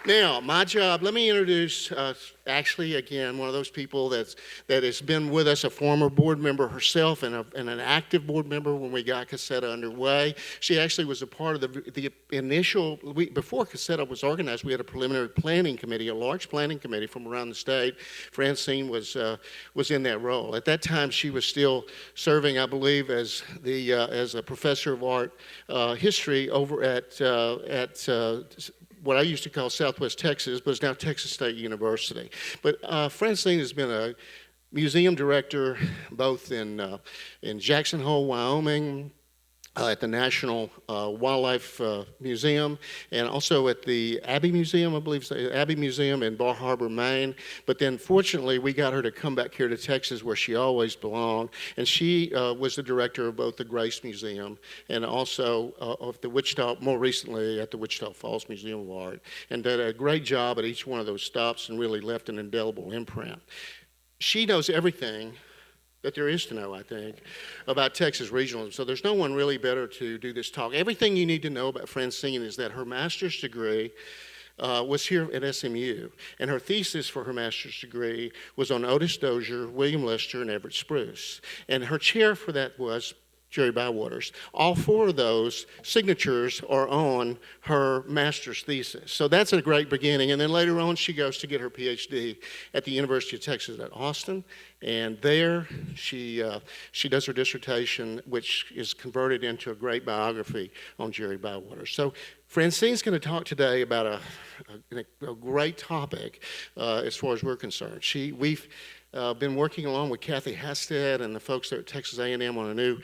Now, my job, let me introduce, actually, again, one of those people that has been with us, a former board member herself and an active board member when we got Cassetta underway. She actually was a part of the initial, before Cassetta was organized, we had a preliminary planning committee, a large planning committee from around the state. Francine was in that role. At that time, she was still serving, I believe, as a professor of art history over at what I used to call Southwest Texas, but it's now Texas State University. But Francine has been a museum director both in Jackson Hole, Wyoming, at the National Wildlife Museum, and also at the Abbey Museum, I believe, the Abbey Museum in Bar Harbor, Maine. But then, fortunately, we got her to come back here to Texas, where she always belonged, and she was the director of both the Grace Museum and also of the Wichita, more recently at the Wichita Falls Museum of Art, and did a great job at each one of those stops and really left an indelible imprint. She knows everything that there is to know, I think, about Texas regionalism. So there's no one really better to do this talk. Everything you need to know about Francine is that her master's degree was here at SMU, and her thesis for her master's degree was on Otis Dozier, William Lester, and Everett Spruce. And her chair for that was Jerry Bywaters. All four of those signatures are on her master's thesis. So that's a great beginning. And then later on, she goes to get her PhD at the University of Texas at Austin. And there, she does her dissertation, which is converted into a great biography on Jerry Bywaters. So Francine's going to talk today about a great topic as far as we're concerned. We've been working along with Kathy Hasted and the folks there at Texas A&M on a new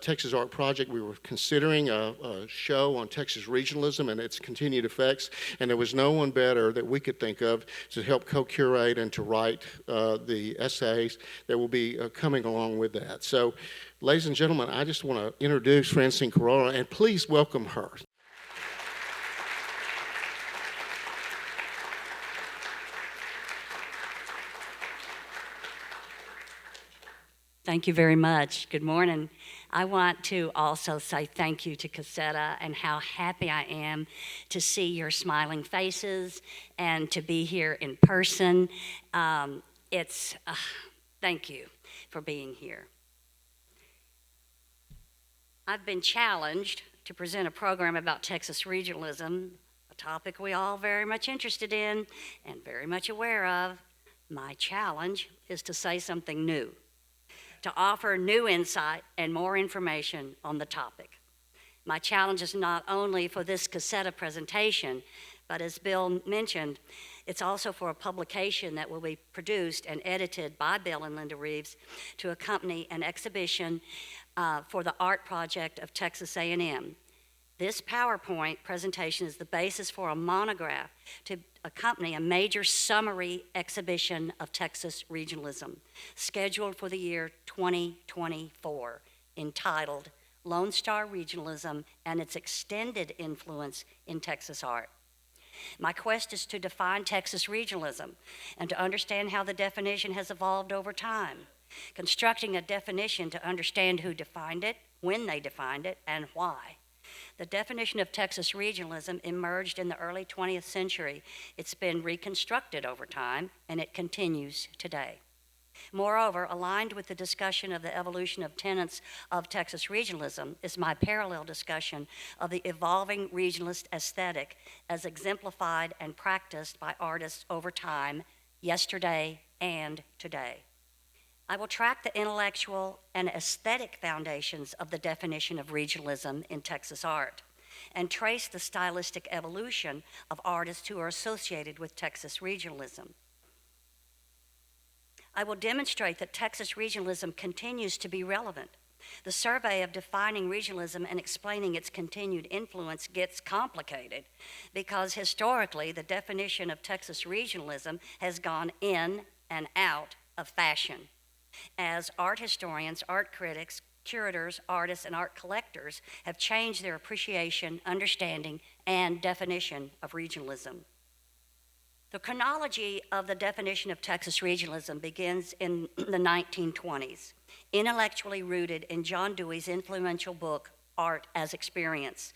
Texas art project. We were considering a show on Texas regionalism and its continued effects, and there was no one better that we could think of to help co-curate and to write the essays that will be coming along with that. So, ladies and gentlemen, I just want to introduce Francine Carraro, and please welcome her. Thank you very much. Good morning. I want to also say thank you to Cassetta and how happy I am to see your smiling faces and to be here in person. Thank you for being here. I've been challenged to present a program about Texas regionalism, a topic we all very much interested in and very much aware of. My challenge is to say something new, to offer new insight and more information on the topic. My challenge is not only for this Cassetta presentation, but as Bill mentioned, it's also for a publication that will be produced and edited by Bill and Linda Reeves to accompany an exhibition for the art project of Texas A&M. This PowerPoint presentation is the basis for a monograph to accompany a major summary exhibition of Texas regionalism, scheduled for the year 2024, entitled Lone Star Regionalism and Its Extended Influence in Texas Art. My quest is to define Texas regionalism and to understand how the definition has evolved over time, constructing a definition to understand who defined it, when they defined it, and why. The definition of Texas regionalism emerged in the early 20th century. It's been reconstructed over time, and it continues today. Moreover, aligned with the discussion of the evolution of tenets of Texas regionalism is my parallel discussion of the evolving regionalist aesthetic as exemplified and practiced by artists over time, yesterday and today. I will track the intellectual and aesthetic foundations of the definition of regionalism in Texas art and trace the stylistic evolution of artists who are associated with Texas regionalism. I will demonstrate that Texas regionalism continues to be relevant. The survey of defining regionalism and explaining its continued influence gets complicated because historically the definition of Texas regionalism has gone in and out of fashion, as art historians, art critics, curators, artists, and art collectors have changed their appreciation, understanding, and definition of regionalism. The chronology of the definition of Texas regionalism begins in the 1920s, intellectually rooted in John Dewey's influential book, art as experience.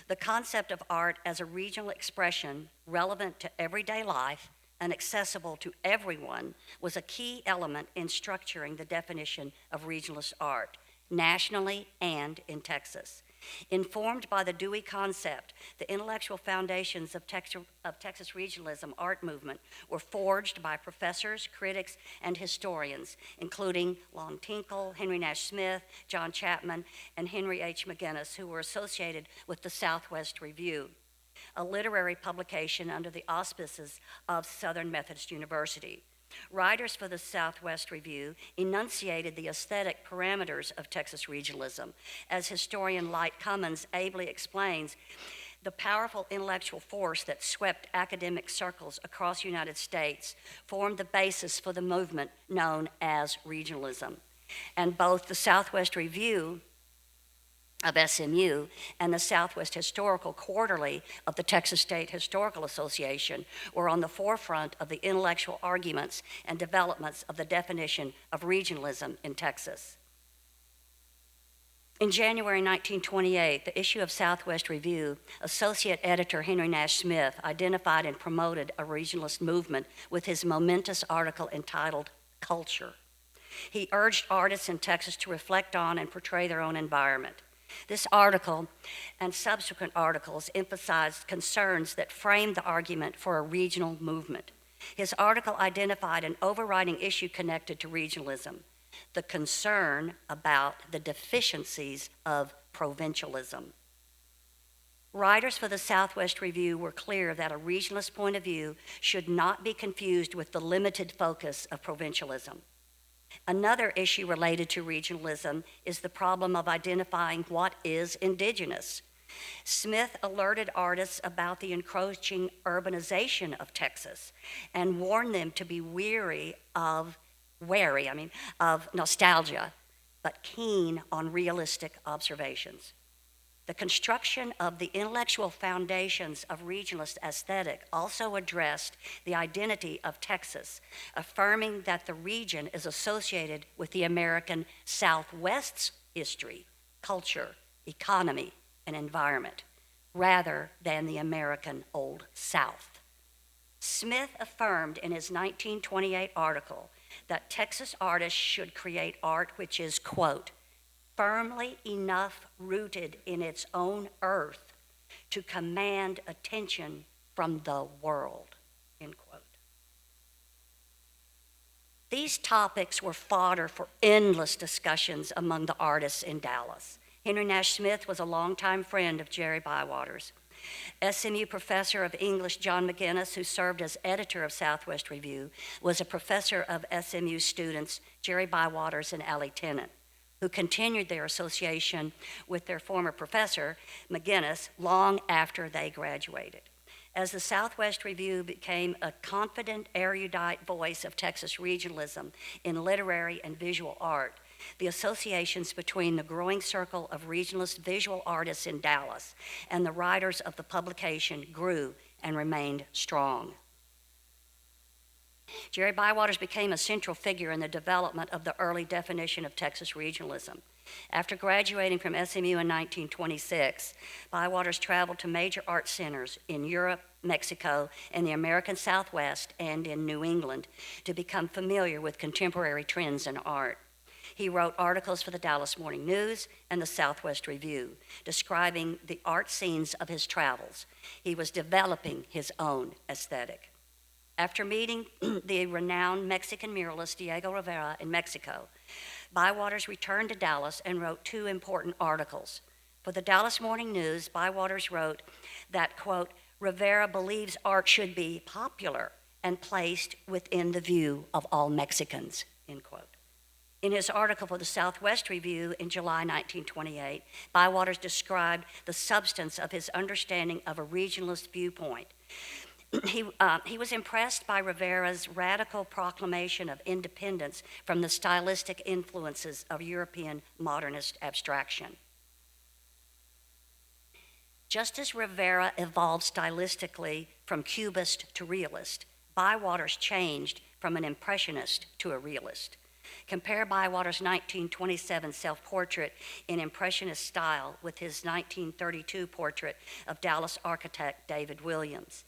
The concept of art as a regional expression relevant to everyday life and accessible to everyone was a key element in structuring the definition of regionalist art, nationally and in Texas. Informed by the Dewey concept, the intellectual foundations of Texas Regionalism art movement were forged by professors, critics, and historians, including Lon Tinkle, Henry Nash Smith, John Chapman, and Henry H. McGinnis, who were associated with the Southwest Review, a literary publication under the auspices of Southern Methodist University. Writers for the Southwest Review enunciated the aesthetic parameters of Texas regionalism. As historian Light Cummins ably explains, the powerful intellectual force that swept academic circles across the United States formed the basis for the movement known as regionalism. And both the Southwest Review of SMU and the Southwest Historical Quarterly of the Texas State Historical Association were on the forefront of the intellectual arguments and developments of the definition of regionalism in Texas. In January 1928, the issue of Southwest Review, Associate Editor Henry Nash Smith identified and promoted a regionalist movement with his momentous article entitled Culture. He urged artists in Texas to reflect on and portray their own environment. This article and subsequent articles emphasized concerns that framed the argument for a regional movement. His article identified an overriding issue connected to regionalism, the concern about the deficiencies of provincialism. Writers for the Southwest Review were clear that a regionalist point of view should not be confused with the limited focus of provincialism. Another issue related to regionalism is the problem of identifying what is indigenous. Smith alerted artists about the encroaching urbanization of Texas and warned them to be wary of nostalgia, but keen on realistic observations. The construction of the intellectual foundations of regionalist aesthetic also addressed the identity of Texas, affirming that the region is associated with the American Southwest's history, culture, economy, and environment, rather than the American Old South. Smith affirmed in his 1928 article that Texas artists should create art which is, quote, firmly enough rooted in its own earth to command attention from the world, end quote. These topics were fodder for endless discussions among the artists in Dallas. Henry Nash Smith was a longtime friend of Jerry Bywaters. SMU professor of English John McGinnis, who served as editor of Southwest Review, was a professor of SMU students Jerry Bywaters and Allie Tennant, who continued their association with their former professor, McGinnis, long after they graduated. As the Southwest Review became a confident, erudite voice of Texas regionalism in literary and visual art, the associations between the growing circle of regionalist visual artists in Dallas and the writers of the publication grew and remained strong. Jerry Bywaters became a central figure in the development of the early definition of Texas regionalism. After graduating from SMU in 1926, Bywaters traveled to major art centers in Europe, Mexico, and the American Southwest, and in New England to become familiar with contemporary trends in art. He wrote articles for the Dallas Morning News and the Southwest Review, describing the art scenes of his travels. He was developing his own aesthetic. After meeting the renowned Mexican muralist Diego Rivera in Mexico, Bywaters returned to Dallas and wrote two important articles. For the Dallas Morning News, Bywaters wrote that, quote, Rivera believes art should be popular and placed within the view of all Mexicans, end quote. In his article for the Southwest Review in July 1928, Bywaters described the substance of his understanding of a regionalist viewpoint. He was impressed by Rivera's radical proclamation of independence from the stylistic influences of European modernist abstraction. Just as Rivera evolved stylistically from cubist to realist, Bywaters changed from an impressionist to a realist. Compare Bywaters' 1927 self-portrait in Impressionist style with his 1932 portrait of Dallas architect David Williams.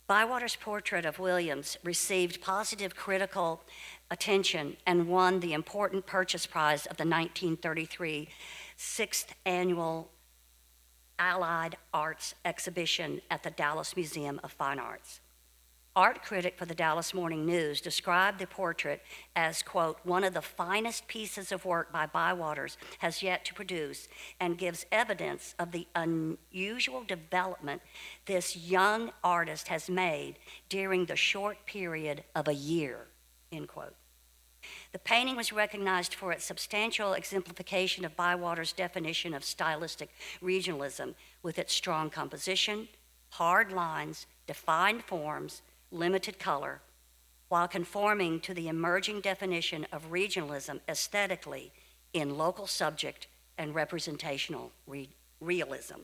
Bywaters' portrait of Williams received positive critical attention and won the important purchase prize of the 1933 6th Annual Allied Arts Exhibition at the Dallas Museum of Fine Arts. Art critic for the Dallas Morning News described the portrait as, quote, one of the finest pieces of work by Bywaters has yet to produce, and gives evidence of the unusual development this young artist has made during the short period of a year, end quote. The painting was recognized for its substantial exemplification of Bywaters' definition of stylistic regionalism, with its strong composition, hard lines, defined forms, limited color, while conforming to the emerging definition of regionalism aesthetically in local subject and representational realism.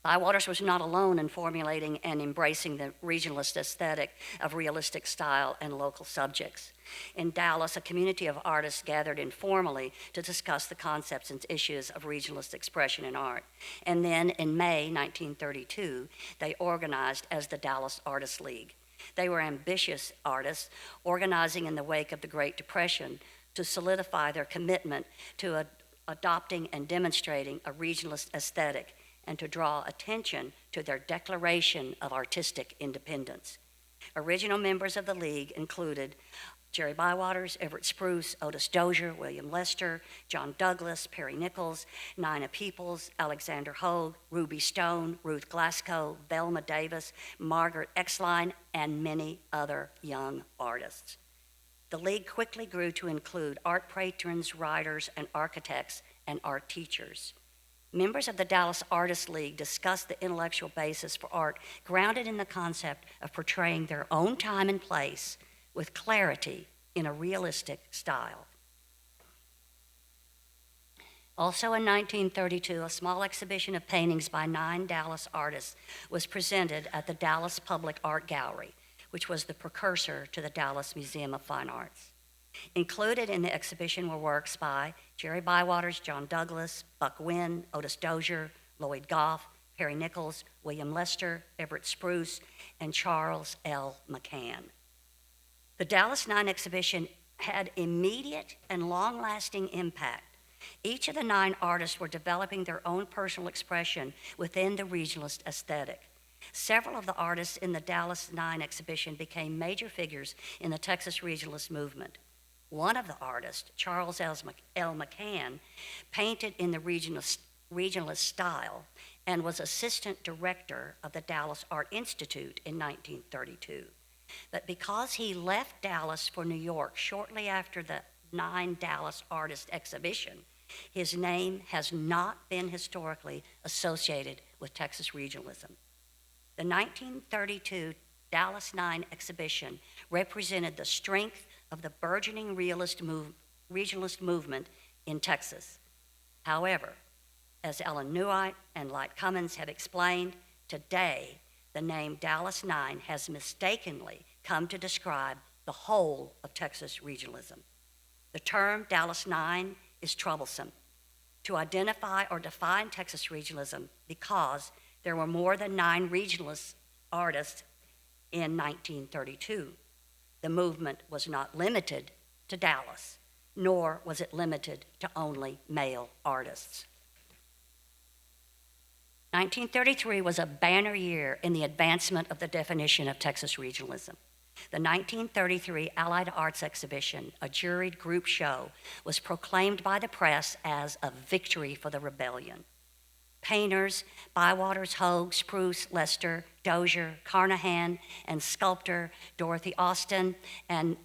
Bywaters was not alone in formulating and embracing the regionalist aesthetic of realistic style and local subjects. In Dallas, a community of artists gathered informally to discuss the concepts and issues of regionalist expression in art. And then in May 1932, they organized as the Dallas Artists League. They were ambitious artists organizing in the wake of the Great Depression to solidify their commitment to adopting and demonstrating a regionalist aesthetic, and to draw attention to their declaration of artistic independence. Original members of the League included Jerry Bywaters, Everett Spruce, Otis Dozier, William Lester, John Douglas, Perry Nichols, Nina Peoples, Alexander Hogue, Ruby Stone, Ruth Glasgow, Velma Davis, Margaret Exline, and many other young artists. The League quickly grew to include art patrons, writers, and architects, and art teachers. Members of the Dallas Artists League discussed the intellectual basis for art grounded in the concept of portraying their own time and place with clarity in a realistic style. Also in 1932, a small exhibition of paintings by 9 Dallas artists was presented at the Dallas Public Art Gallery, which was the precursor to the Dallas Museum of Fine Arts. Included in the exhibition were works by Jerry Bywaters, John Douglas, Buck Wynn, Otis Dozier, Lloyd Goff, Perry Nichols, William Lester, Everett Spruce, and Charles L. McCann. The Dallas 9 exhibition had immediate and long-lasting impact. Each of the 9 artists were developing their own personal expression within the regionalist aesthetic. Several of the artists in the Dallas 9 exhibition became major figures in the Texas Regionalist movement. One of the artists, Charles L. McCann, painted in the regionalist style and was assistant director of the Dallas Art Institute in 1932. But because he left Dallas for New York shortly after the 9 Dallas Artist exhibition, his name has not been historically associated with Texas regionalism. The 1932 Dallas 9 exhibition represented the strength of the burgeoning regionalist movement in Texas. However, as Ellen Newhite and Light Cummins have explained, today the name Dallas 9 has mistakenly come to describe the whole of Texas regionalism. The term Dallas 9 is troublesome to identify or define Texas regionalism because there were more than 9 regionalist artists in 1932. The movement was not limited to Dallas, nor was it limited to only male artists. 1933 was a banner year in the advancement of the definition of Texas regionalism. The 1933 Allied Arts Exhibition, a juried group show, was proclaimed by the press as a victory for the rebellion. Painters, Bywaters, Hogue, Spruce, Lester, Dozier, Carnahan, and sculptor Dorothy Austin and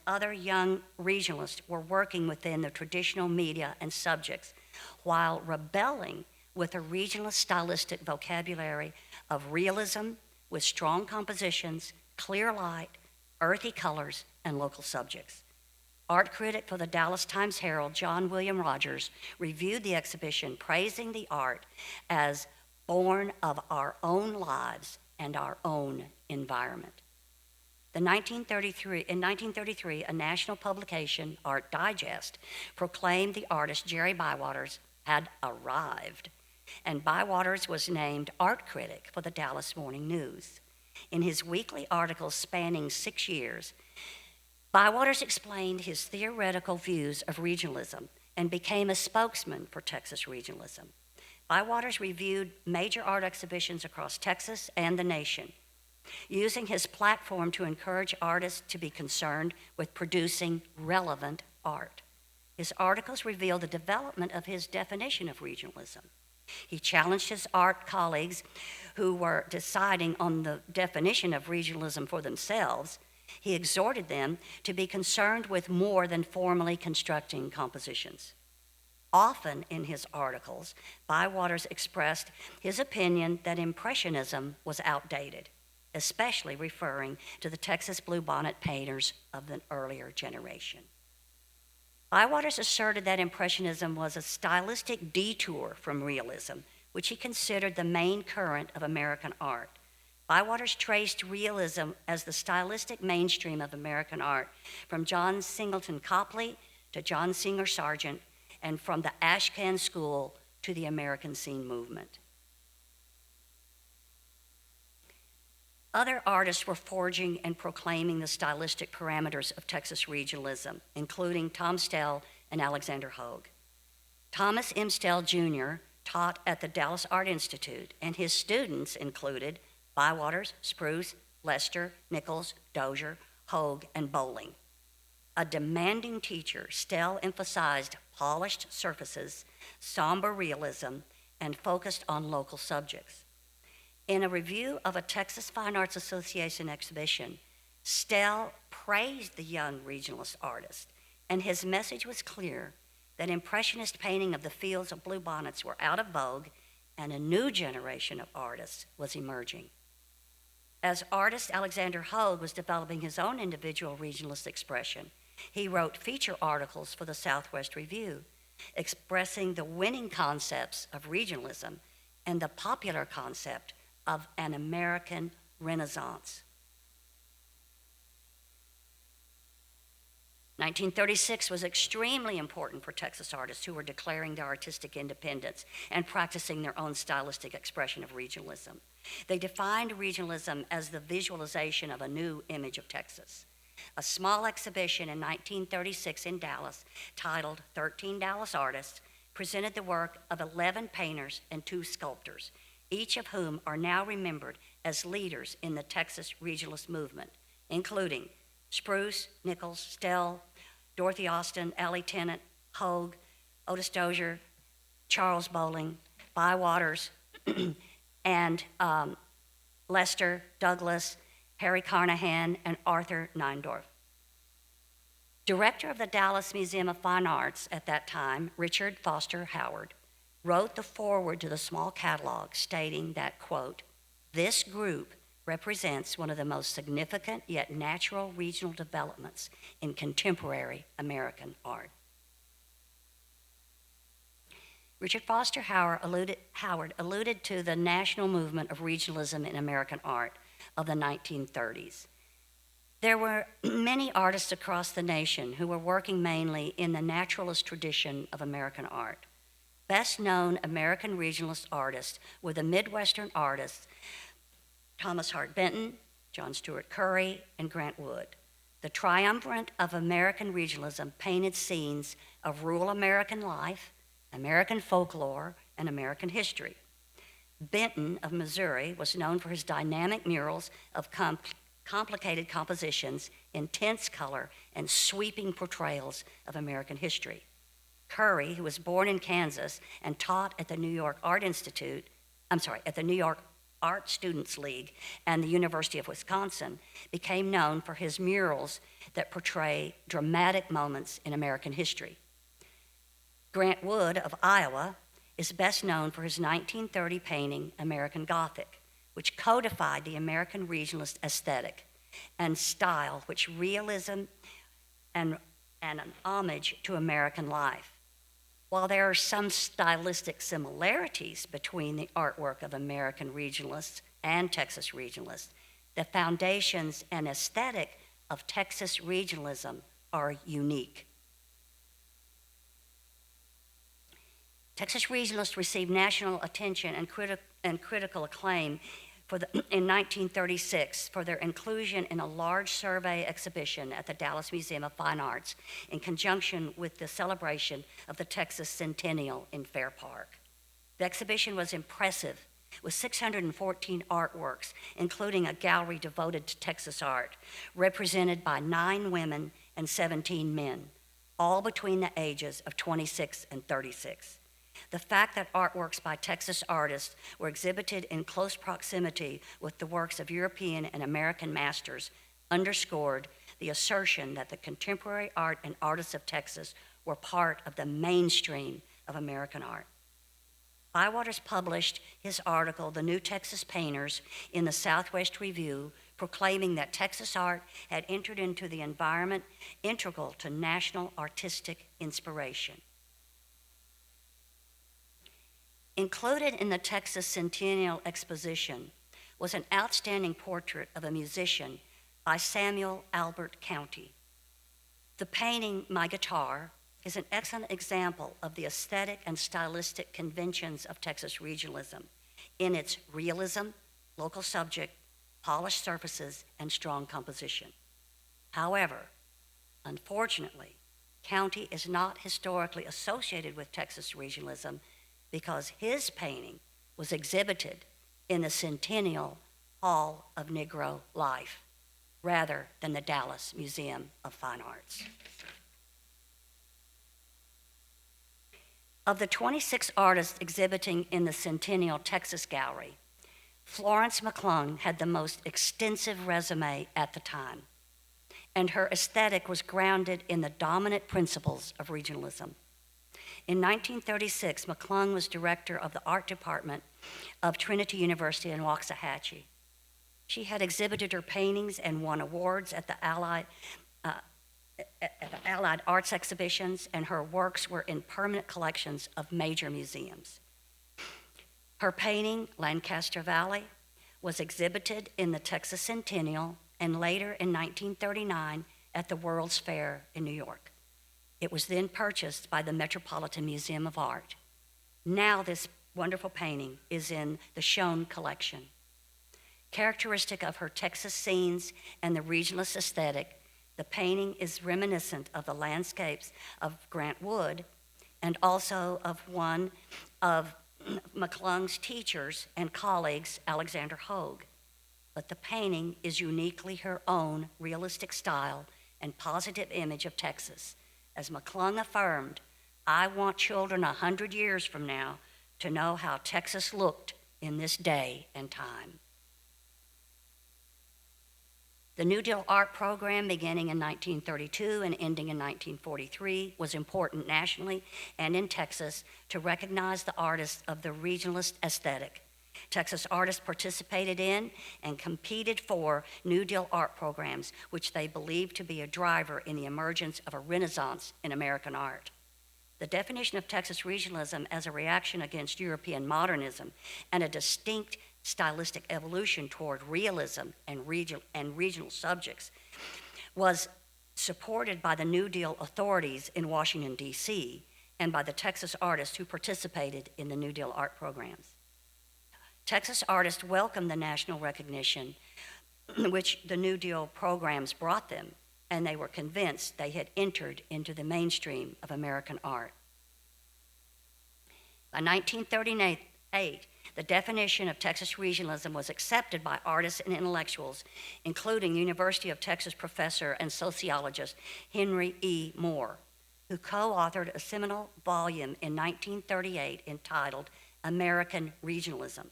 other young regionalists were working within the traditional media and subjects while rebelling with a regionalist stylistic vocabulary of realism with strong compositions, clear light, earthy colors, and local subjects. Art critic for the Dallas Times-Herald, John William Rogers, reviewed the exhibition, praising the art as born of our own lives and our own environment. In 1933, a national publication, Art Digest, proclaimed the artist Jerry Bywaters had arrived, and Bywaters was named art critic for the Dallas Morning News. In his weekly articles spanning 6 years, Bywaters explained his theoretical views of regionalism and became a spokesman for Texas regionalism. Bywaters reviewed major art exhibitions across Texas and the nation, using his platform to encourage artists to be concerned with producing relevant art. His articles revealed the development of his definition of regionalism. He challenged his art colleagues who were deciding on the definition of regionalism for themselves. He exhorted them to be concerned with more than formally constructing compositions. Often in his articles, Bywaters expressed his opinion that Impressionism was outdated, especially referring to the Texas bluebonnet painters of the earlier generation. Bywaters asserted that Impressionism was a stylistic detour from realism, which he considered the main current of American art. Bywaters traced realism as the stylistic mainstream of American art from John Singleton Copley to John Singer Sargent, and from the Ashcan School to the American Scene Movement. Other artists were forging and proclaiming the stylistic parameters of Texas regionalism, including Tom Stell and Alexander Hogue. Thomas M. Stell Jr. taught at the Dallas Art Institute, and his students included Bywaters, Spruce, Lester, Nichols, Dozier, Hogue, and Bowling. A demanding teacher, Stell emphasized polished surfaces, somber realism, and focused on local subjects. In a review of a Texas Fine Arts Association exhibition, Stell praised the young regionalist artist, and his message was clear that Impressionist painting of the fields of bluebonnets were out of vogue and a new generation of artists was emerging. As artist Alexander Hogue was developing his own individual regionalist expression, he wrote feature articles for the Southwest Review, expressing the winning concepts of regionalism and the popular concept of an American Renaissance. 1936 was extremely important for Texas artists who were declaring their artistic independence and practicing their own stylistic expression of regionalism. They defined regionalism as the visualization of a new image of Texas. A small exhibition in 1936 in Dallas, titled 13 Dallas Artists, presented the work of 11 painters and 2 sculptors, each of whom are now remembered as leaders in the Texas regionalist movement, including Spruce, Nichols, Stell, Dorothy Austin, Allie Tennant, Hogue, Otis Dozier, Charles Bowling, Bywaters, and Lester, Douglas, Harry Carnahan, and Arthur Neindorf. Director of the Dallas Museum of Fine Arts at that time, Richard Foster Howard, wrote the foreword to the small catalog stating that, quote, "This group represents one of the most significant yet natural regional developments in contemporary American art." Richard Foster Howard alluded to the national movement of regionalism in American art of the 1930s. There were many artists across the nation who were working mainly in the naturalist tradition of American art. Best known American regionalist artists were the Midwestern artists Thomas Hart Benton, John Stuart Curry, and Grant Wood. The triumvirate of American regionalism painted scenes of rural American life, American folklore, and American history. Benton of Missouri was known for his dynamic murals of complicated compositions, intense color, and sweeping portrayals of American history. Curry, who was born in Kansas and taught at the New York Art Students League and the University of Wisconsin, became known for his murals that portray dramatic moments in American history. Grant Wood of Iowa is best known for his 1930 painting, American Gothic, which codified the American regionalist aesthetic and style, which realism and an homage to American life. While there are some stylistic similarities between the artwork of American regionalists and Texas regionalists, The foundations and aesthetic of Texas regionalism are unique. Texas regionalists received national attention and critical acclaim in 1936 for their inclusion in a large survey exhibition at the Dallas Museum of Fine Arts in conjunction with the celebration of the Texas Centennial in Fair Park. The exhibition was impressive, with 614 artworks, including a gallery devoted to Texas art, represented by 9 women and 17 men, all between the ages of 26 and 36. The fact that artworks by Texas artists were exhibited in close proximity with the works of European and American masters underscored the assertion that the contemporary art and artists of Texas were part of the mainstream of American art. Bywaters published his article, The New Texas Painters, in the Southwest Review, proclaiming that Texas art had entered into the environment integral to national artistic inspiration. Included in the Texas Centennial Exposition was an outstanding portrait of a musician by Samuel Albert County. The painting, My Guitar, is an excellent example of the aesthetic and stylistic conventions of Texas regionalism in its realism, local subject, polished surfaces, and strong composition. However, unfortunately, County is not historically associated with Texas regionalism because his painting was exhibited in the Centennial Hall of Negro Life rather than the Dallas Museum of Fine Arts. Of the 26 artists exhibiting in the Centennial Texas Gallery, Florence Mcclung had the most extensive resume at the time, and her aesthetic was grounded in the dominant principles of regionalism. In 1936, Mcclung was director of the art department of Trinity University in Waxahachie. She had exhibited her paintings and won awards at the Allied Arts exhibitions, and her works were in permanent collections of major museums. Her painting, Lancaster Valley, was exhibited in the Texas Centennial and later in 1939 at the World's Fair in New York. It was then purchased by the Metropolitan Museum of Art. Now this wonderful painting is in the Schoen collection. Characteristic of her Texas scenes and the regionalist aesthetic, the painting is reminiscent of the landscapes of Grant Wood and also of one of Mcclung's teachers and colleagues, Alexander Hogue. But the painting is uniquely her own realistic style and positive image of Texas. As Mcclung affirmed, I want children 100 years from now to know how Texas looked in this day and time. The New Deal art program, beginning in 1932 and ending in 1943, was important nationally and in Texas to recognize the artists of the regionalist aesthetic. Texas artists participated in and competed for New Deal art programs, which they believed to be a driver in the emergence of a renaissance in American art. The definition of Texas regionalism as a reaction against European modernism and a distinct stylistic evolution toward realism and regional subjects was supported by the New Deal authorities in Washington, D.C., and by the Texas artists who participated in the New Deal art programs. Texas artists welcomed the national recognition which the New Deal programs brought them, and they were convinced they had entered into the mainstream of American art. By 1938, the definition of Texas regionalism was accepted by artists and intellectuals, including University of Texas professor and sociologist Henry E. Moore, who co-authored a seminal volume in 1938 entitled American Regionalism,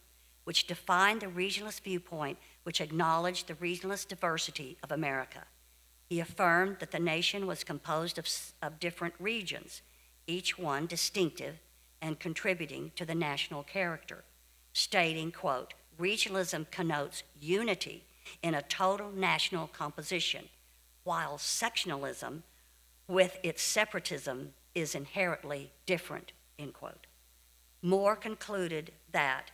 which defined the regionalist viewpoint which acknowledged the regionalist diversity of America. He affirmed that the nation was composed of different regions, each one distinctive and contributing to the national character, stating, quote, regionalism connotes unity in a total national composition, while sectionalism with its separatism is inherently different, end quote. Moore concluded that,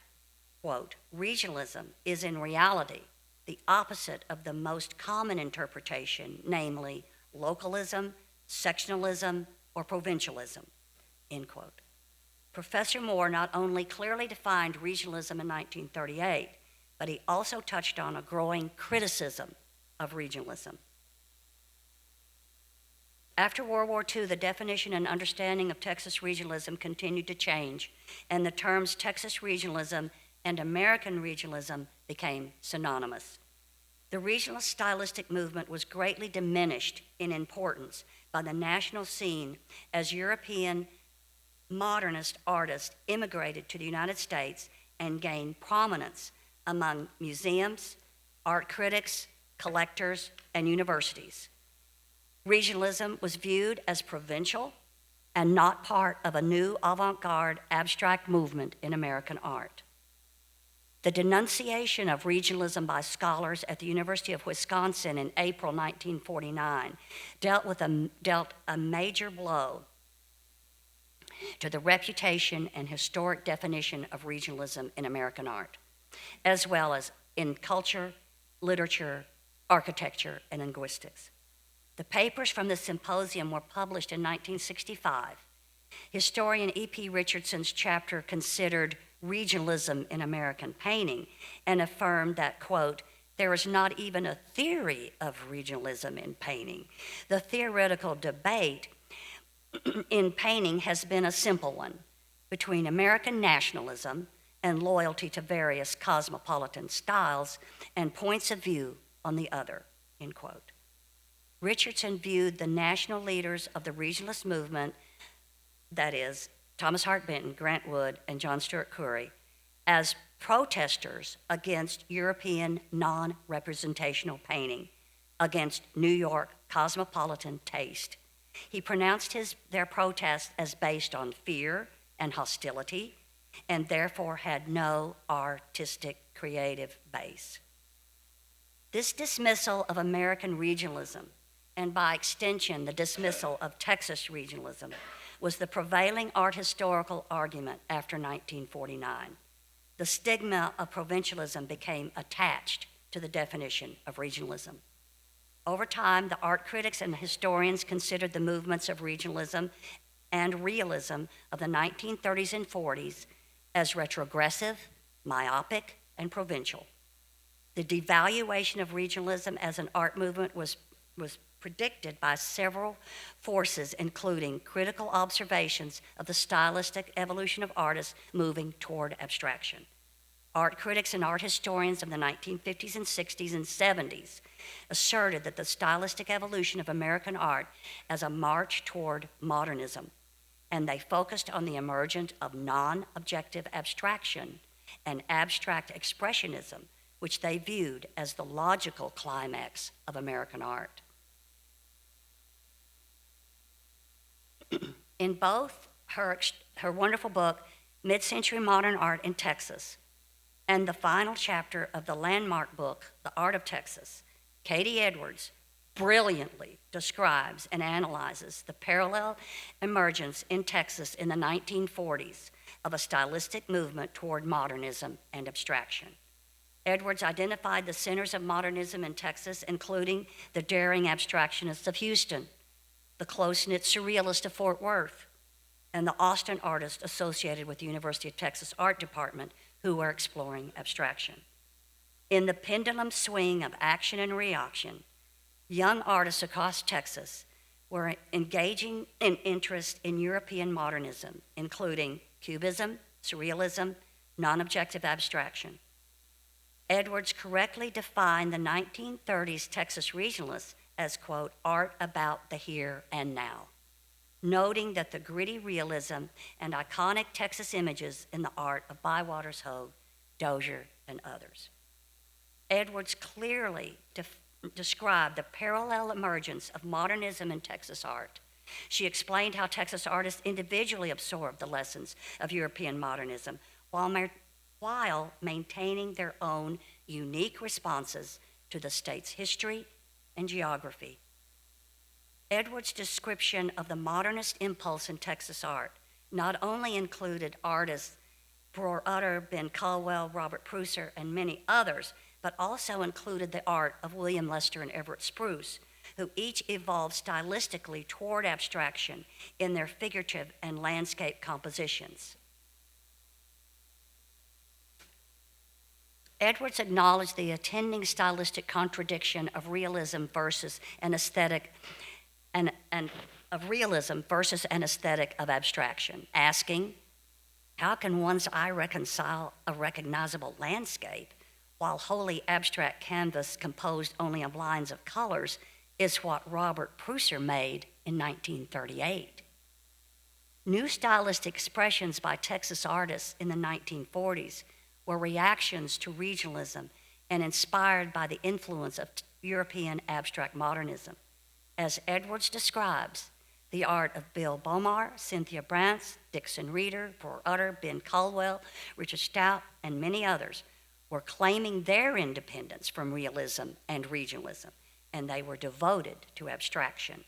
quote, regionalism is in reality the opposite of the most common interpretation, namely localism, sectionalism, or provincialism, end quote. Professor Moore not only clearly defined regionalism in 1938, but he also touched on a growing criticism of regionalism. After World War II, the definition and understanding of Texas regionalism continued to change, and the terms Texas regionalism and American regionalism became synonymous. The regionalist stylistic movement was greatly diminished in importance by the national scene as European modernist artists immigrated to the United States and gained prominence among museums, art critics, collectors, and universities. Regionalism was viewed as provincial and not part of a new avant-garde abstract movement in American art. The denunciation of regionalism by scholars at the University of Wisconsin in April 1949 dealt a major blow to the reputation and historic definition of regionalism in American art, as well as in culture, literature, architecture, and linguistics. The papers from the symposium were published in 1965. Historian E.P. Richardson's chapter considered regionalism in American painting and affirmed that, quote, there is not even a theory of regionalism in painting. The theoretical debate in painting has been a simple one between American nationalism and loyalty to various cosmopolitan styles and points of view on the other, end quote. Richardson viewed the national leaders of the regionalist movement, that is, Thomas Hart Benton, Grant Wood, and John Stuart Curry, as protesters against European non-representational painting, against New York cosmopolitan taste. He pronounced their protest as based on fear and hostility, and therefore had no artistic creative base. This dismissal of American regionalism, and by extension the dismissal of Texas regionalism, was the prevailing art historical argument after 1949. The stigma of provincialism became attached to the definition of regionalism. Over time, the art critics and historians considered the movements of regionalism and realism of the 1930s and 40s as retrogressive, myopic, and provincial. The devaluation of regionalism as an art movement was predicted by several forces, including critical observations of the stylistic evolution of artists moving toward abstraction. Art critics and art historians of the 1950s and 60s and 70s asserted that the stylistic evolution of American art as a march toward modernism, and they focused on the emergence of non-objective abstraction and abstract expressionism, which they viewed as the logical climax of American art. In both her wonderful book, Mid-Century Modern Art in Texas, and the final chapter of the landmark book, The Art of Texas, Katie Edwards brilliantly describes and analyzes the parallel emergence in Texas in the 1940s of a stylistic movement toward modernism and abstraction. Edwards identified the centers of modernism in Texas, including the daring abstractionists of Houston, the close-knit surrealists of Fort Worth, and the Austin artists associated with the University of Texas Art Department who were exploring abstraction. In the pendulum swing of action and reaction, young artists across Texas were engaging in interest in European modernism, including Cubism, Surrealism, non-objective abstraction. Edwards correctly defined the 1930s Texas regionalists as, quote, art about the here and now, noting that the gritty realism and iconic Texas images in the art of Bywaters, Hogue, Dozier, and others. Edwards clearly described the parallel emergence of modernism in Texas art. She explained how Texas artists individually absorbed the lessons of European modernism while maintaining their own unique responses to the state's history and geography. Edwards' description of the modernist impulse in Texas art not only included artists Bror Utter, Ben Caldwell, Robert Prusser, and many others, but also included the art of William Lester and Everett Spruce, who each evolved stylistically toward abstraction in their figurative and landscape compositions. Edwards acknowledged the attending stylistic contradiction of realism versus an aesthetic and of realism versus an aesthetic of abstraction, asking, how can one's eye reconcile a recognizable landscape while wholly abstract canvas composed only of lines of colors is what Robert Preusser made in 1938. New stylistic expressions by Texas artists in the 1940s were reactions to regionalism and inspired by the influence of European abstract modernism. As Edwards describes, the art of Bill Bomar, Cynthia Brantz, Dixon Reeder, Bror Utter, Ben Caldwell, Richard Stout, and many others were claiming their independence from realism and regionalism, and they were devoted to abstraction.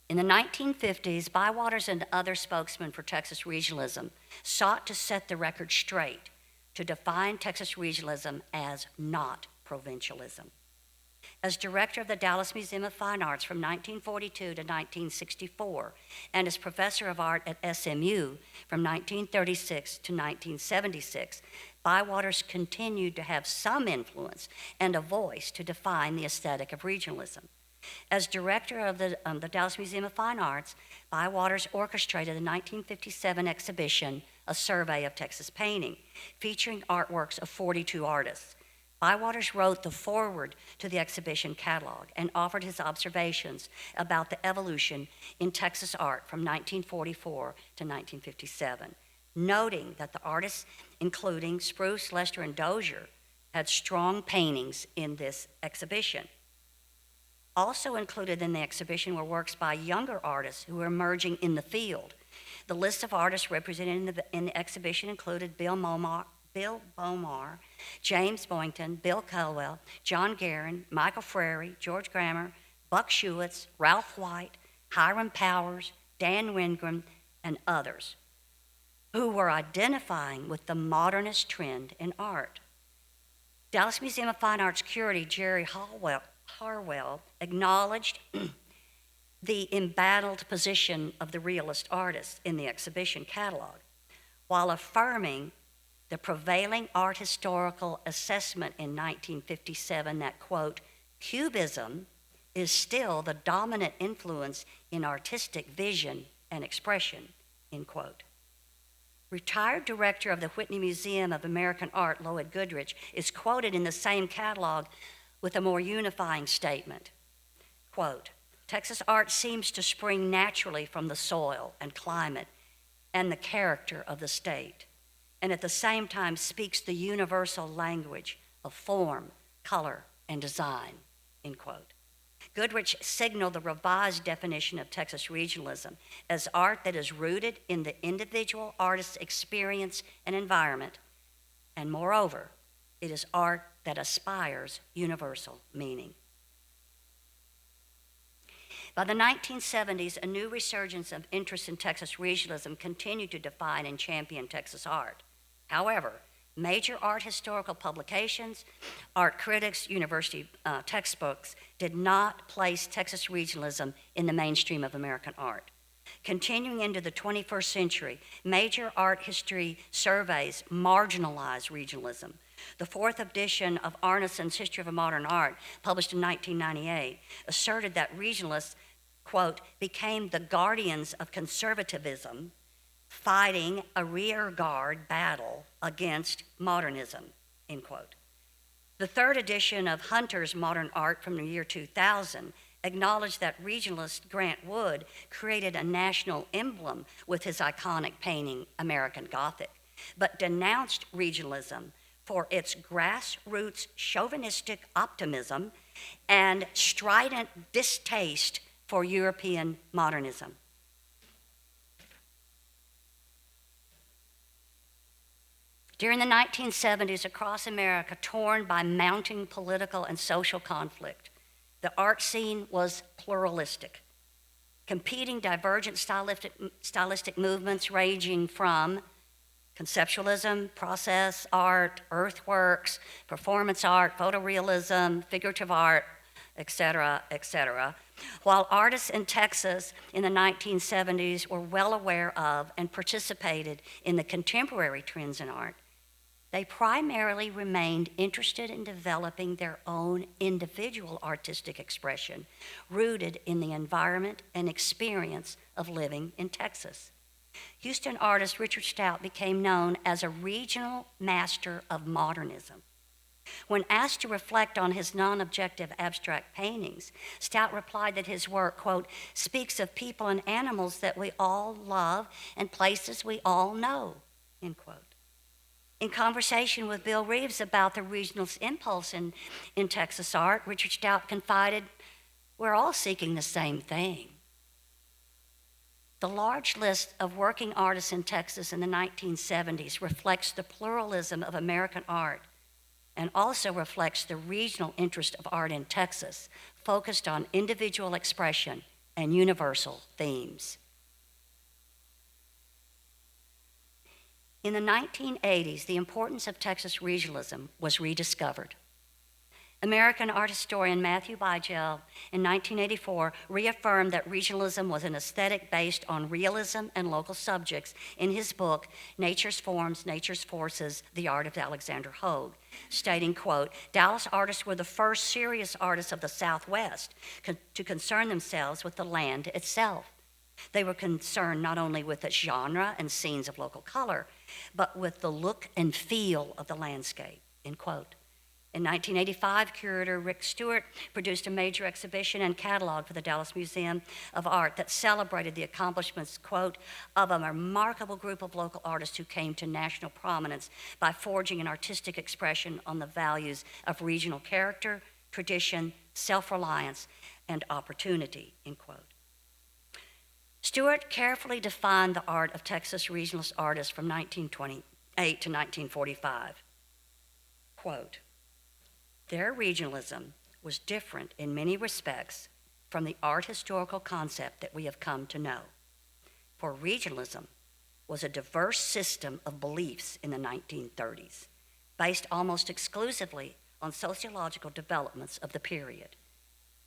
In the 1950s, Bywaters and other spokesmen for Texas Regionalism sought to set the record straight to define Texas Regionalism as not provincialism. As director of the Dallas Museum of Fine Arts from 1942 to 1964, and as professor of art at SMU from 1936 to 1976, Bywaters continued to have some influence and a voice to define the aesthetic of regionalism. As director of the Dallas Museum of Fine Arts, Bywaters orchestrated the 1957 exhibition, A Survey of Texas Painting, featuring artworks of 42 artists. Bywaters wrote the foreword to the exhibition catalog and offered his observations about the evolution in Texas art from 1944 to 1957, noting that the artists, including Spruce, Lester, and Dozier, had strong paintings in this exhibition. Also included in the exhibition were works by younger artists who were emerging in the field. The list of artists represented in the exhibition included Bill Bomar, James Boynton, Bill Caldwell, John Guerin, Michael Frary, George Grammer, Buck Schuetz, Ralph White, Hiram Powers, Dan Wingren, and others, who were identifying with the modernist trend in art. Dallas Museum of Fine Arts curator Jerry Harwell acknowledged the embattled position of the realist artists in the exhibition catalog, while affirming the prevailing art historical assessment in 1957 that, quote, Cubism is still the dominant influence in artistic vision and expression, end quote. Retired director of the Whitney Museum of American Art, Lloyd Goodrich, is quoted in the same catalog with a more unifying statement, quote, Texas art seems to spring naturally from the soil and climate and the character of the state, and at the same time speaks the universal language of form, color, and design, end quote. Goodrich signaled the revised definition of Texas regionalism as art that is rooted in the individual artist's experience and environment, and moreover, it is art that aspires universal meaning. By the 1970s, a new resurgence of interest in Texas regionalism continued to define and champion Texas art. However, major art historical publications, art critics, university textbooks did not place Texas regionalism in the mainstream of American art. Continuing into the 21st century, major art history surveys marginalized regionalism. The fourth edition of Arneson's History of Modern Art, published in 1998, asserted that regionalists, quote, became the guardians of conservatism, fighting a rearguard battle against modernism, end quote. The third edition of Hunter's Modern Art from the year 2000 acknowledged that regionalist Grant Wood created a national emblem with his iconic painting, American Gothic, but denounced regionalism for its grassroots chauvinistic optimism and strident distaste for European modernism. During the 1970s, across America, torn by mounting political and social conflict, the art scene was pluralistic. Competing divergent stylistic movements ranging from conceptualism, process art, earthworks, performance art, photorealism, figurative art, etc., etc. While artists in Texas in the 1970s were well aware of and participated in the contemporary trends in art, they primarily remained interested in developing their own individual artistic expression, rooted in the environment and experience of living in Texas. Houston artist Richard Stout became known as a regional master of modernism. When asked to reflect on his non-objective abstract paintings, Stout replied that his work, quote, speaks of people and animals that we all love and places we all know, end quote. In conversation with Bill Reeves about the regionalist impulse in Texas art, Richard Stout confided, we're all seeking the same thing. The large list of working artists in Texas in the 1970s reflects the pluralism of American art and also reflects the regional interest of art in Texas, focused on individual expression and universal themes. In the 1980s, the importance of Texas regionalism was rediscovered. American art historian Matthew Bygel in 1984 reaffirmed that regionalism was an aesthetic based on realism and local subjects in his book, Nature's Forms, Nature's Forces, The Art of Alexander Hogue, stating, quote, Dallas artists were the first serious artists of the Southwest to concern themselves with the land itself. They were concerned not only with its genre and scenes of local color, but with the look and feel of the landscape, end quote. In 1985, curator Rick Stewart produced a major exhibition and catalog for the Dallas Museum of Art that celebrated the accomplishments, quote, of a remarkable group of local artists who came to national prominence by forging an artistic expression on the values of regional character, tradition, self-reliance, and opportunity, end quote. Stewart carefully defined the art of Texas regionalist artists from 1928 to 1945. Quote, their regionalism was different in many respects from the art historical concept that we have come to know. For regionalism was a diverse system of beliefs in the 1930s, based almost exclusively on sociological developments of the period.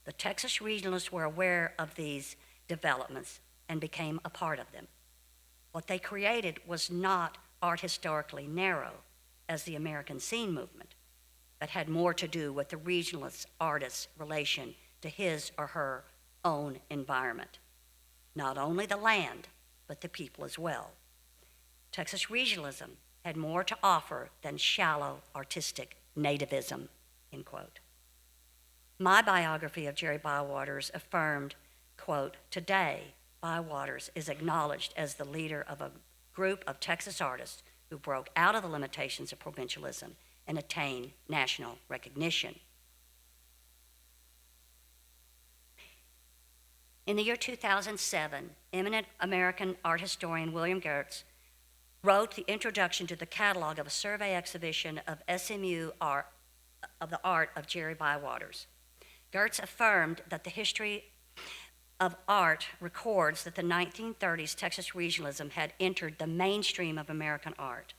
The Texas regionalists were aware of these developments and became a part of them. What they created was not art historically narrow as the American scene movement, but had more to do with the regionalist artist's relation to his or her own environment. Not only the land, but the people as well. Texas regionalism had more to offer than shallow artistic nativism, end quote. My biography of Jerry Bywaters affirmed, quote, today, Bywaters is acknowledged as the leader of a group of Texas artists who broke out of the limitations of provincialism and attained national recognition. In the year 2007, eminent American art historian William Gertz wrote the introduction to the catalog of a survey exhibition of SMU art, of the art of Jerry Bywaters. Gertz affirmed that the history of art records that the 1930s Texas regionalism had entered the mainstream of American art.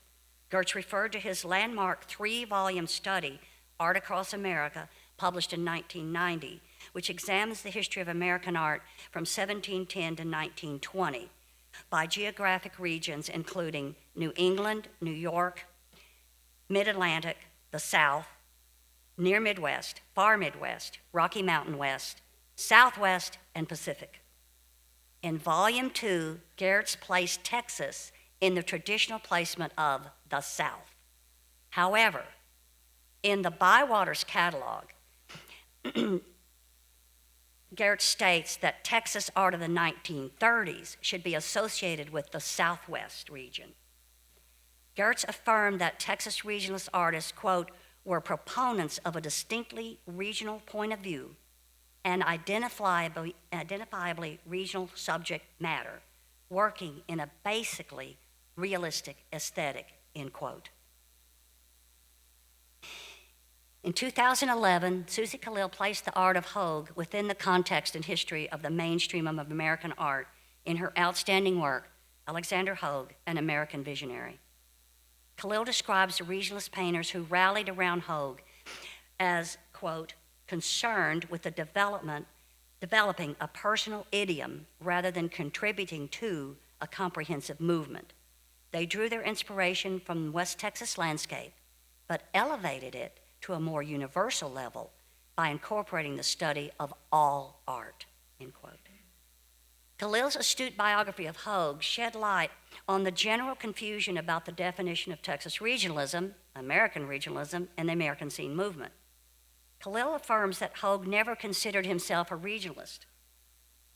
Gertz referred to his landmark 3-volume study, Art Across America, published in 1990, which examines the history of American art from 1710 to 1920 by geographic regions including New England, New York, Mid-Atlantic, the South, Near Midwest, Far Midwest, Rocky Mountain West, Southwest, and Pacific. In Volume 2, Gertz placed Texas in the traditional placement of the South. However, in the Bywaters catalog, Gertz states that Texas art of the 1930s should be associated with the Southwest region. Gertz affirmed that Texas regionalist artists, quote, were proponents of a distinctly regional point of view and identifiably regional subject matter, working in a basically realistic aesthetic, end quote. In 2011, Susie Khalil placed the art of Hogue within the context and history of the mainstream of American art in her outstanding work, Alexander Hogue, An American Visionary. Khalil describes the regionalist painters who rallied around Hogue as, quote, concerned with the developing a personal idiom rather than contributing to a comprehensive movement. They drew their inspiration from the West Texas landscape, but elevated it to a more universal level by incorporating the study of all art, end quote. Khalil's astute biography of Hogue shed light on the general confusion about the definition of Texas regionalism, American regionalism, and the American scene movement. Khalil affirms that Hogue never considered himself a regionalist.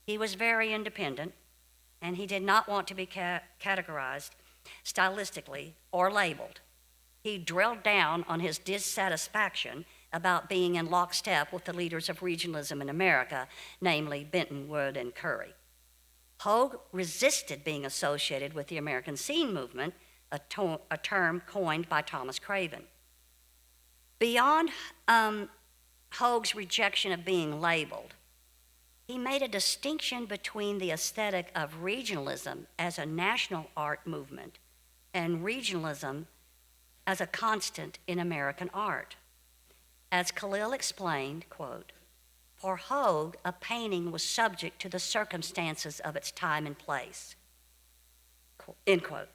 He was very independent, and he did not want to be categorized stylistically or labeled. He drilled down on his dissatisfaction about being in lockstep with the leaders of regionalism in America, namely Benton, Wood, and Curry. Hogue resisted being associated with the American scene movement, a term coined by Thomas Craven. Beyond Hogue's rejection of being labeled, he made a distinction between the aesthetic of regionalism as a national art movement and regionalism as a constant in American art. As Khalil explained, quote, for Hogue, a painting was subject to the circumstances of its time and place, end quote.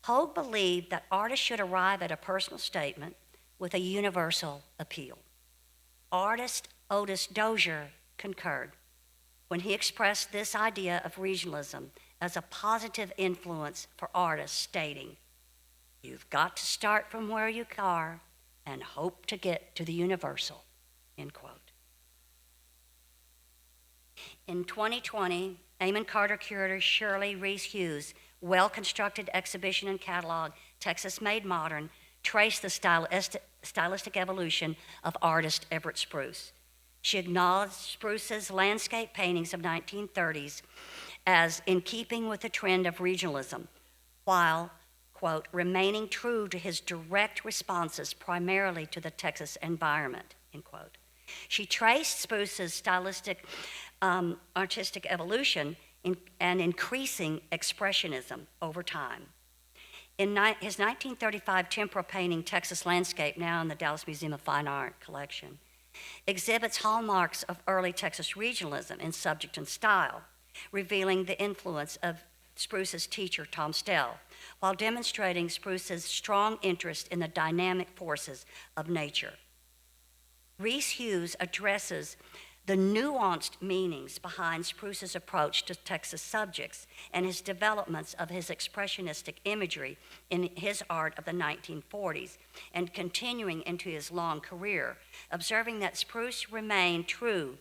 Hogue believed that artists should arrive at a personal statement with a universal appeal. Artist Otis Dozier concurred when he expressed this idea of regionalism as a positive influence for artists, stating, you've got to start from where you are and hope to get to the universal, end quote. In 2020, Amon Carter curator Shirley Reese Hughes' well-constructed exhibition and catalog, Texas Made Modern, traced the stylistic evolution of artist Everett Spruce. She acknowledged Spruce's landscape paintings of 1930s as in keeping with the trend of regionalism, while, quote, remaining true to his direct responses primarily to the Texas environment, end quote. She traced Spruce's stylistic artistic evolution and increasing expressionism over time. In his 1935 tempera painting, Texas Landscape, now in the Dallas Museum of Fine Art collection, exhibits hallmarks of early Texas regionalism in subject and style, revealing the influence of Spruce's teacher, Tom Stell, while demonstrating Spruce's strong interest in the dynamic forces of nature. Reese Hughes addresses the nuanced meanings behind Spruce's approach to Texas subjects and his developments of his expressionistic imagery in his art of the 1940s and continuing into his long career, observing that Spruce remained true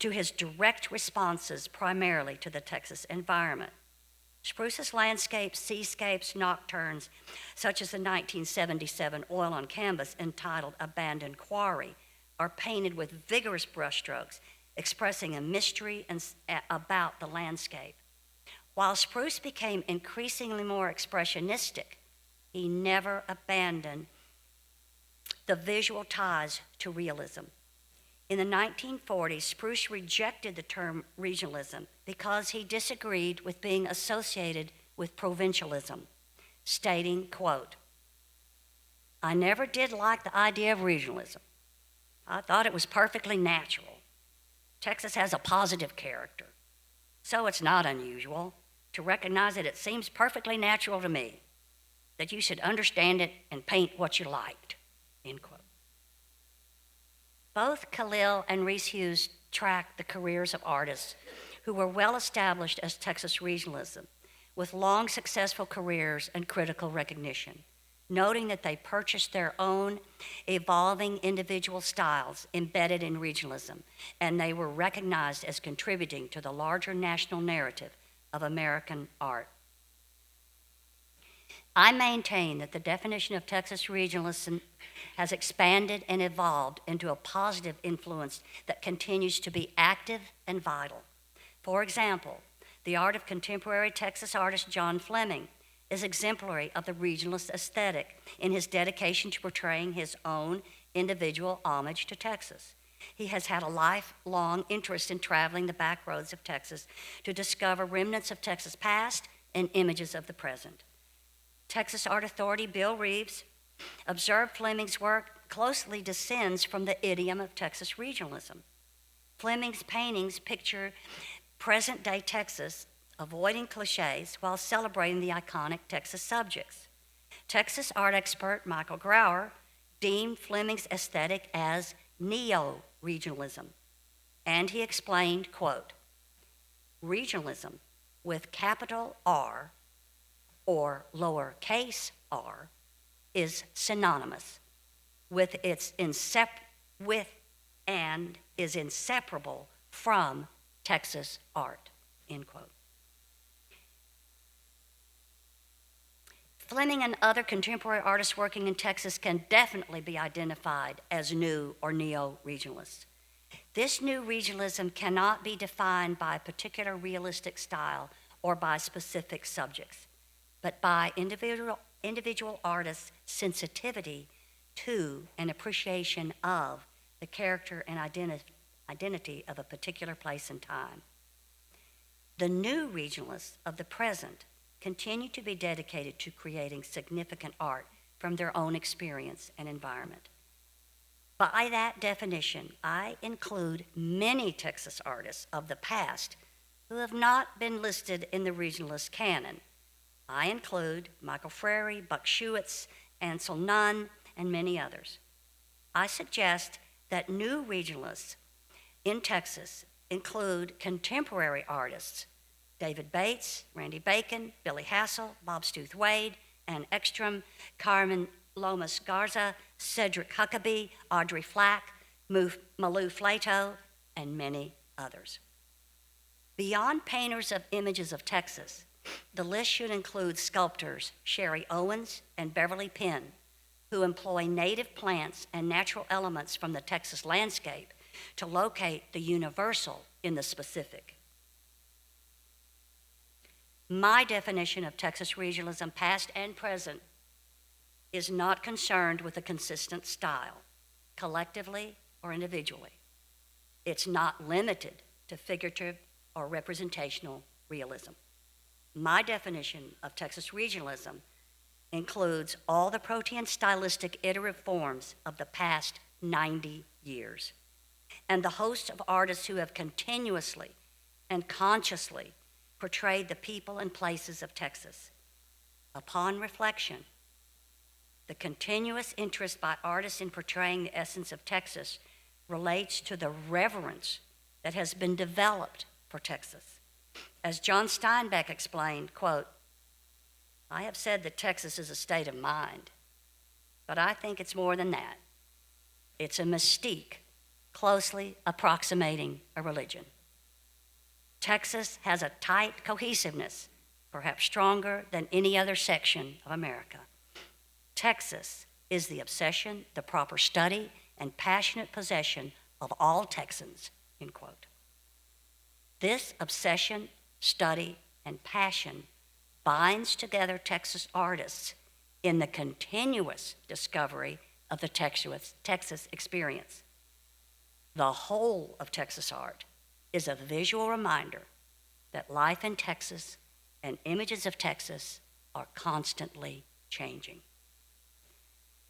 to his direct responses primarily to the Texas environment. Spruce's landscapes, seascapes, nocturnes, such as the 1977 oil on canvas entitled Abandoned Quarry, are painted with vigorous brushstrokes, expressing a mystery about the landscape. While Spruce became increasingly more expressionistic, he never abandoned the visual ties to realism. In the 1940s, Spruce rejected the term regionalism because he disagreed with being associated with provincialism, stating, quote, I never did like the idea of regionalism. I thought it was perfectly natural. Texas has a positive character, so it's not unusual to recognize that it seems perfectly natural to me that you should understand it and paint what you liked, end quote. Both Khalil and Reese Hughes tracked the careers of artists who were well established as Texas regionalism, with long successful careers and critical recognition, noting that they purchased their own evolving individual styles embedded in regionalism, and they were recognized as contributing to the larger national narrative of American art. I maintain that the definition of Texas regionalism has expanded and evolved into a positive influence that continues to be active and vital. For example, the art of contemporary Texas artist John Fleming is exemplary of the regionalist aesthetic in his dedication to portraying his own individual homage to Texas. He has had a lifelong interest in traveling the back roads of Texas to discover remnants of Texas past and images of the present. Texas Art Authority Bill Reeves observed Fleming's work closely descends from the idiom of Texas regionalism. Fleming's paintings picture present-day Texas avoiding cliches while celebrating the iconic Texas subjects. Texas art expert Michael Grauer deemed Fleming's aesthetic as neo-regionalism, and he explained, quote, regionalism with capital R or lowercase r is synonymous with and is inseparable from Texas art, end quote. Fleming and other contemporary artists working in Texas can definitely be identified as new or neo-regionalists. This new regionalism cannot be defined by a particular realistic style or by specific subjects, but by individual artists' sensitivity to and appreciation of the character and identity of a particular place and time. The new regionalists of the present continue to be dedicated to creating significant art from their own experience and environment. By that definition, I include many Texas artists of the past who have not been listed in the regionalist canon. I include Michael Frary, Buck Schuetz, Ansel Nunn, and many others. I suggest that new regionalists in Texas include contemporary artists David Bates, Randy Bacon, Billy Hassel, Bob Stuth Wade, Ann Ekstrom, Carmen Lomas Garza, Cedric Huckabee, Audrey Flack, Malou Flato, and many others. Beyond painters of images of Texas, the list should include sculptors Sherry Owens and Beverly Penn, who employ native plants and natural elements from the Texas landscape to locate the universal in the specific. My definition of Texas regionalism, past and present, is not concerned with a consistent style, collectively or individually. It's not limited to figurative or representational realism. My definition of Texas regionalism includes all the protean stylistic iterative forms of the past 90 years, and the host of artists who have continuously and consciously portrayed the people and places of Texas. Upon reflection, the continuous interest by artists in portraying the essence of Texas relates to the reverence that has been developed for Texas. As John Steinbeck explained, quote, I have said that Texas is a state of mind, but I think it's more than that. It's a mystique closely approximating a religion. Texas has a tight cohesiveness, perhaps stronger than any other section of America. Texas is the obsession, the proper study, and passionate possession of all Texans, end quote. This obsession, study, and passion binds together Texas artists in the continuous discovery of the Texas experience. The whole of Texas art is a visual reminder that life in Texas and images of Texas are constantly changing.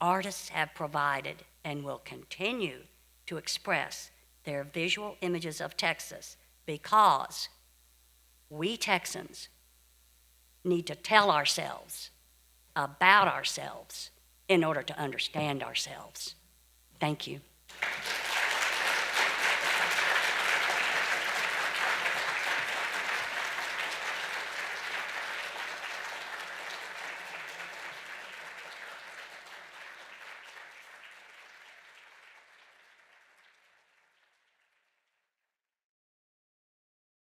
Artists have provided and will continue to express their visual images of Texas because we Texans need to tell ourselves about ourselves in order to understand ourselves. Thank you.